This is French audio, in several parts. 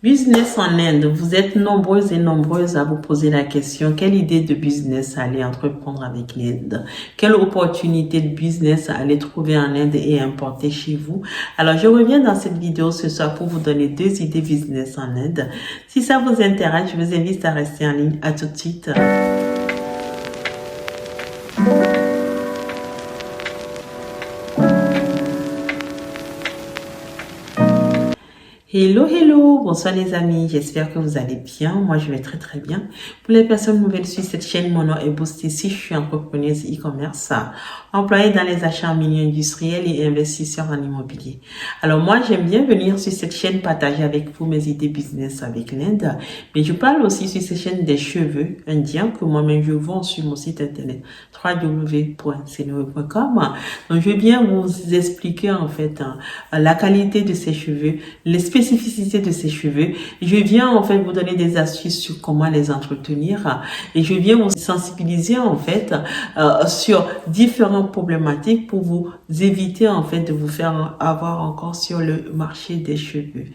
Business en Inde, vous êtes nombreuses et nombreuses à vous poser la question, quelle idée de business aller entreprendre avec l'Inde? Quelle opportunité de business aller trouver en Inde et importer chez vous? Alors, je reviens dans cette vidéo ce soir pour vous donner 2 idées business en Inde. Si ça vous intéresse, je vous invite à rester en ligne. À tout de suite. Hello, hello, bonsoir les amis, j'espère que vous allez bien. Moi, je vais très très bien. Pour les personnes nouvelles sur cette chaîne, mon nom est Boosté. Si je suis entrepreneuse e-commerce, employée dans les achats en milieu industriel et investisseur en immobilier. Alors moi, j'aime bien venir sur cette chaîne partager avec vous mes idées business avec l'Inde, mais je parle aussi sur cette chaîne des cheveux indiens que moi-même je vends sur mon site internet www.senewe.com. Donc, je vais bien vous expliquer en fait la qualité de ces cheveux, les spécificités de ces cheveux. Je viens en fait vous donner des astuces sur comment les entretenir et je viens vous sensibiliser en fait sur différentes problématiques pour vous éviter en fait de vous faire avoir encore sur le marché des cheveux.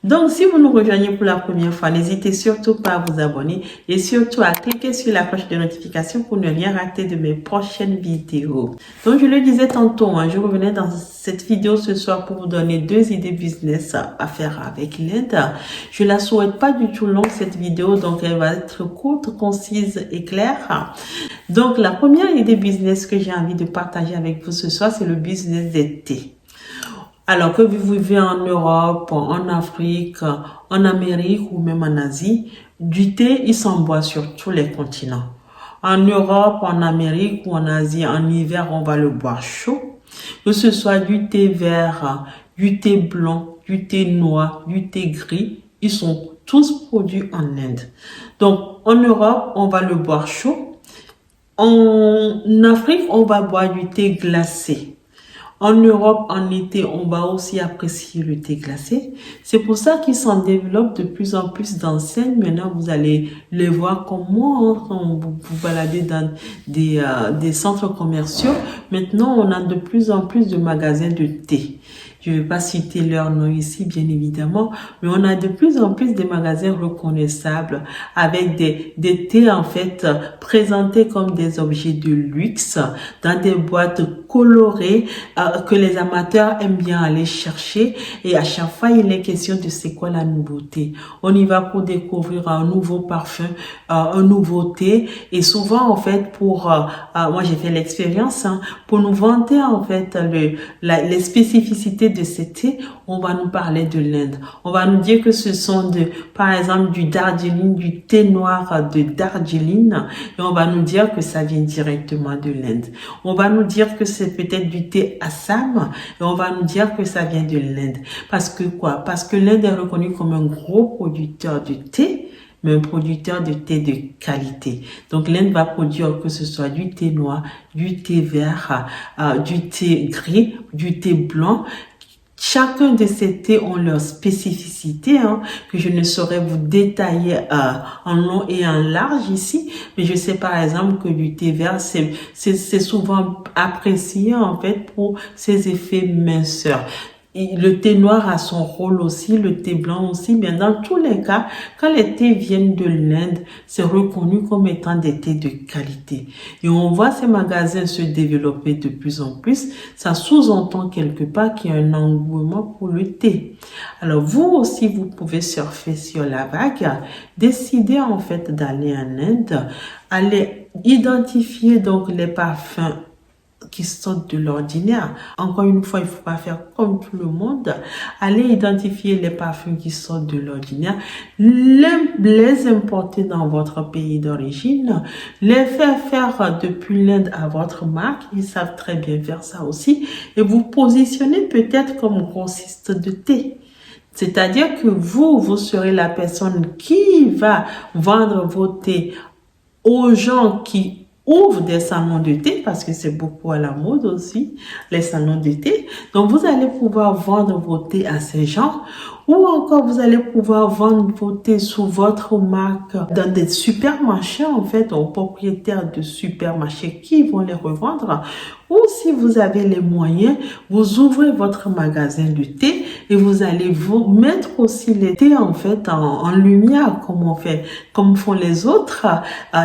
Donc, si vous nous rejoignez pour la première fois, n'hésitez surtout pas à vous abonner et surtout à cliquer sur la cloche de notification pour ne rien rater de mes prochaines vidéos. Donc, je le disais tantôt, je revenais dans cette vidéo ce soir pour vous donner 2 idées business à faire avec l'Inde. Je la souhaite pas du tout longue cette vidéo, donc elle va être courte, concise et claire. Donc, la première idée business que j'ai envie de partager avec vous ce soir, c'est le business des thés. Alors que vous vivez en Europe, en Afrique, en Amérique ou même en Asie, du thé, il s'en boit sur tous les continents. En Europe, en Amérique ou en Asie, en hiver, on va le boire chaud. Que ce soit du thé vert, du thé blanc, du thé noir, du thé gris, ils sont tous produits en Inde. Donc, en Europe, on va le boire chaud. En Afrique, on va boire du thé glacé. En Europe, en été, on va aussi apprécier le thé glacé. C'est pour ça qu'il s'en développe de plus en plus d'enseignes. Maintenant, vous allez les voir comment vous baladez dans des centres commerciaux. Maintenant, on a de plus en plus de magasins de thé. Je ne vais pas citer leur nom ici, bien évidemment, mais on a de plus en plus des magasins reconnaissables avec des thés, en fait, présentés comme des objets de luxe dans des boîtes colorées que les amateurs aiment bien aller chercher. Et à chaque fois, il est question de c'est quoi la nouveauté. On y va pour découvrir un nouveau parfum, un nouveau thé. Et souvent, en fait, moi j'ai fait l'expérience, pour nous vanter, en fait, les spécificités de ces thés, on va nous parler de l'Inde. On va nous dire que ce sont par exemple, du Darjeeling, du thé noir de Darjeeling. Et on va nous dire que ça vient directement de l'Inde. On va nous dire que c'est peut-être du thé Assam. Et on va nous dire que ça vient de l'Inde. Parce que quoi? Parce que l'Inde est reconnue comme un gros producteur de thé, mais un producteur de thé de qualité. Donc, l'Inde va produire que ce soit du thé noir, du thé vert, du thé gris, du thé blanc. Chacun de ces thés ont leur spécificité, que je ne saurais vous détailler en long et en large ici. Mais je sais par exemple que du thé vert, c'est souvent apprécié en fait pour ses effets minceurs. Le thé noir a son rôle aussi, le thé blanc aussi, mais dans tous les cas, quand les thés viennent de l'Inde, c'est reconnu comme étant des thés de qualité. Et on voit ces magasins se développer de plus en plus. Ça sous-entend quelque part qu'il y a un engouement pour le thé. Alors vous aussi, vous pouvez surfer sur la vague, décider en fait d'aller en Inde, aller identifier donc les parfums qui sortent de l'ordinaire. Encore une fois, il faut pas faire comme tout le monde. Allez identifier les parfums qui sortent de l'ordinaire, les importer dans votre pays d'origine, les faire depuis l'Inde à votre marque. Ils savent très bien faire ça aussi. Et vous positionnez peut-être comme grossiste de thé. C'est-à-dire que vous serez la personne qui va vendre vos thés aux gens qui ouvrent des salons de thé, parce que c'est beaucoup à la mode aussi, les salons de thé. Donc, vous allez pouvoir vendre vos thés à ces gens Ou encore, vous allez pouvoir vendre vos thés sous votre marque dans des supermarchés, en fait, aux propriétaires de supermarchés qui vont les revendre. Ou si vous avez les moyens, vous ouvrez votre magasin de thé et vous allez vous mettre aussi les thés en fait en lumière comme font les autres,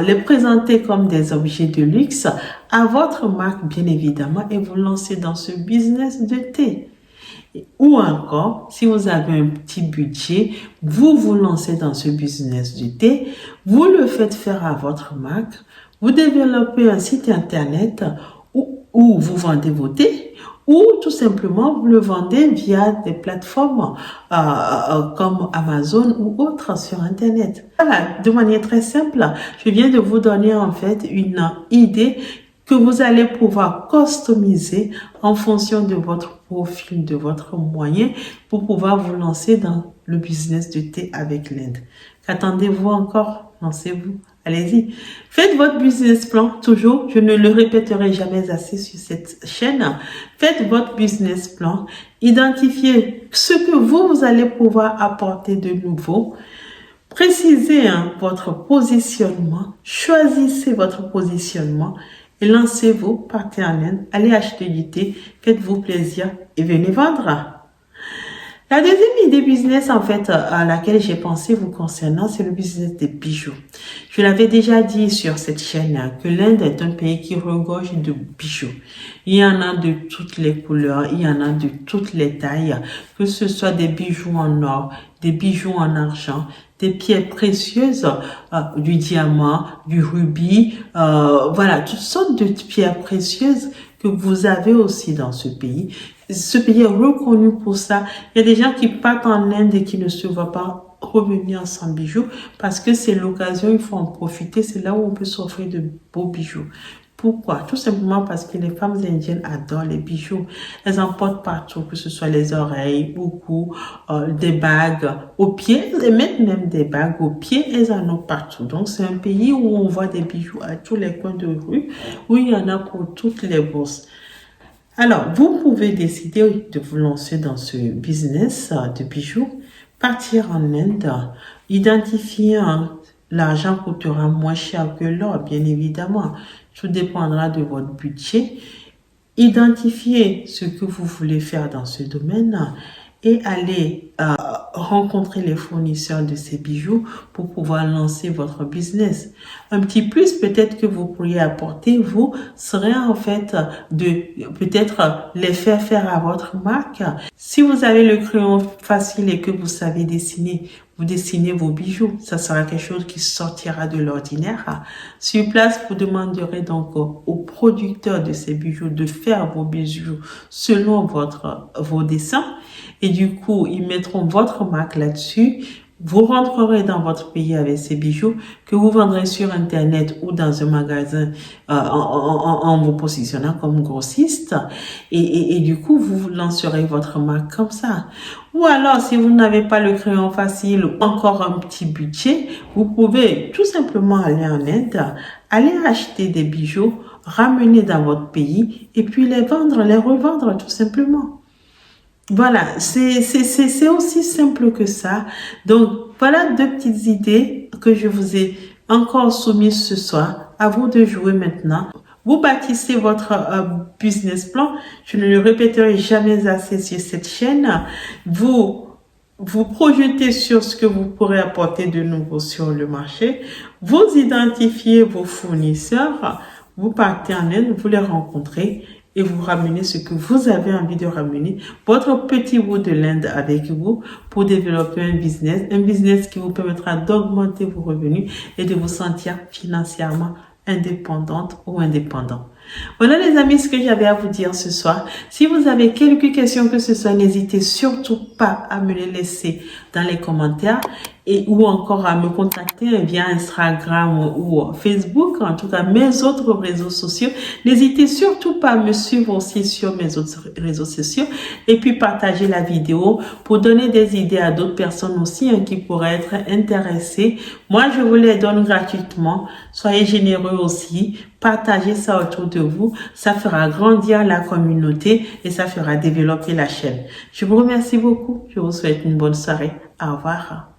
les présenter comme des objets de luxe à votre marque bien évidemment et vous lancer dans ce business de thé. Ou encore, si vous avez un petit budget, vous vous lancez dans ce business de thé, vous le faites faire à votre marque, vous développez un site internet où vous vendez vos thés, ou tout simplement vous le vendez via des plateformes comme Amazon ou autres sur internet. Voilà, de manière très simple, je viens de vous donner en fait une idée que vous allez pouvoir customiser en fonction de votre profil, de votre moyen pour pouvoir vous lancer dans le business de thé avec l'Inde. Qu'attendez-vous encore? Lancez-vous. Allez-y. Faites votre business plan, toujours. Je ne le répéterai jamais assez sur cette chaîne. Faites votre business plan. Identifiez ce que vous allez pouvoir apporter de nouveau. Précisez votre positionnement. Choisissez votre positionnement. Et lancez-vous, partez en Inde, allez acheter du thé, faites-vous plaisir et venez vendre. La deuxième idée business, en fait, à laquelle j'ai pensé vous concernant, c'est le business des bijoux. Je l'avais déjà dit sur cette chaîne que l'Inde est un pays qui regorge de bijoux. Il y en a de toutes les couleurs, il y en a de toutes les tailles, que ce soit des bijoux en or, des bijoux en argent, des pierres précieuses, du diamant, du rubis, voilà, toutes sortes de pierres précieuses que vous avez aussi dans ce pays. Ce pays est reconnu pour ça. Il y a des gens qui partent en Inde et qui ne se voient pas revenir sans bijoux parce que c'est l'occasion, il faut en profiter. C'est là où on peut s'offrir de beaux bijoux. Pourquoi? Tout simplement parce que les femmes indiennes adorent les bijoux. Elles en portent partout, que ce soit les oreilles, au cou, des bagues aux pieds. Elles mettent même des bagues aux pieds, elles en ont partout. Donc c'est un pays où on voit des bijoux à tous les coins de rue, où il y en a pour toutes les bourses. Alors, vous pouvez décider de vous lancer dans ce business de bijoux, partir en Inde, identifier l'argent coûtera moins cher que l'or, bien évidemment. Tout dépendra de votre budget. Identifier ce que vous voulez faire dans ce domaine et aller rencontrer les fournisseurs de ces bijoux pour pouvoir lancer votre business. Un petit plus peut-être que vous pourriez apporter, vous, serait en fait de peut-être les faire à votre marque. Si vous avez le crayon facile et que vous savez dessiner, vous dessinez vos bijoux. Ça sera quelque chose qui sortira de l'ordinaire. Sur place, vous demanderez donc aux producteurs de ces bijoux de faire vos bijoux selon vos dessins. Et du coup, ils mettront votre marque là-dessus. Vous rentrerez dans votre pays avec ces bijoux que vous vendrez sur Internet ou dans un magasin en vous positionnant comme grossiste. Et du coup, vous lancerez votre marque comme ça. Ou alors, si vous n'avez pas le crayon facile ou encore un petit budget, vous pouvez tout simplement aller en Inde, aller acheter des bijoux, ramener dans votre pays et puis les vendre, les revendre tout simplement. Voilà, c'est aussi simple que ça. Donc, voilà deux petites idées que je vous ai encore soumises ce soir. À vous de jouer maintenant. Vous bâtissez votre business plan. Je ne le répéterai jamais assez sur cette chaîne. Vous projetez sur ce que vous pourrez apporter de nouveau sur le marché. Vous identifiez vos fournisseurs. Vous partez en Inde, vous les rencontrez. Et vous ramenez ce que vous avez envie de ramener, votre petit bout de l'Inde avec vous pour développer un business qui vous permettra d'augmenter vos revenus et de vous sentir financièrement indépendante ou indépendant. Voilà les amis ce que j'avais à vous dire ce soir. Si vous avez quelques questions que ce soit, n'hésitez surtout pas à me les laisser dans les commentaires. et ou encore à me contacter via Instagram ou Facebook, en tout cas mes autres réseaux sociaux. N'hésitez surtout pas à me suivre aussi sur mes autres réseaux sociaux et puis partager la vidéo pour donner des idées à d'autres personnes aussi qui pourraient être intéressées. Moi, je vous les donne gratuitement. Soyez généreux aussi. Partagez ça autour de vous. Ça fera grandir la communauté et ça fera développer la chaîne. Je vous remercie beaucoup. Je vous souhaite une bonne soirée. Au revoir.